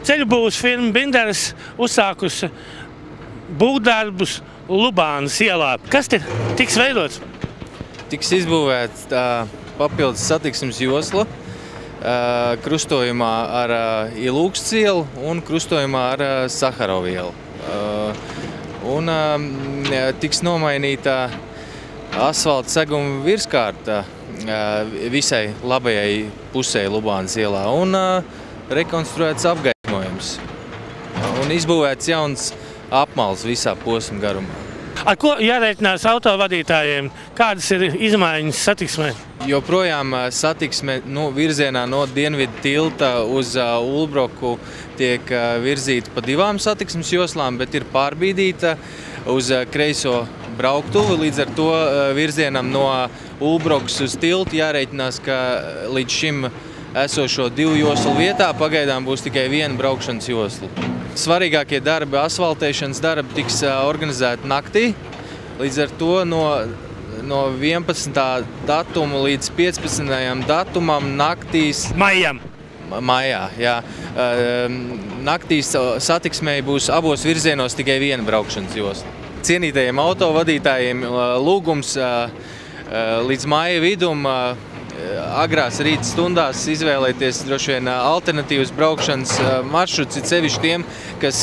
Ceļbūves firma Binderis uzsākusi būvdarbus Lubānas ielā. Kas te tiks veidots? Tiks izbūvēts papildus satiksmes josla krustojumā ar Ilūgas ielu un krustojumā ar Saharova ielu. Un tiks nomainīta asfalta seguma virskārta visai labajai pusē Lubānas ielā un rekonstruēts apgaismojums. Un izbūvēts jauns apmals visā posma garumā. Ar ko jārēķinās autovadītājiem? Kādas ir izmaiņas satiksmē? Joprojām satiksme virzienā no Dienvidu tilta uz Ulbroku tiek virzīta pa divām satiksmes joslām, bet ir pārbīdīta uz kreiso brauktuvi. Līdz ar to virzienam no Ulbrokas uz tiltu jārēķinās, ka līdz šim esošo divu joslu vietā pagaidām būs tikai viena braukšanas josla. Svarīgākie darbi, asfaltēšanas darbi tiks organizēti naktī. Līdz ar to no 11. datuma līdz 15. datumam naktīs... Maijā, jā. Naktīs satiksmei būs abos virzienos tikai viena braukšanas josla. Cienītajiem autovadītājiem lūgums līdz maija vidum agrās rīta stundās izvēlēties droši vien alternatīvas braukšanas maršruts, it sevišķi tiem, kas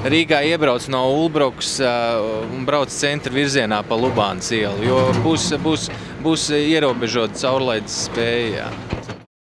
Rīgā iebrauc no Ulbrokas un brauc centra virzienā pa Lubānas ielu, jo būs ierobežota caurlaides spēja.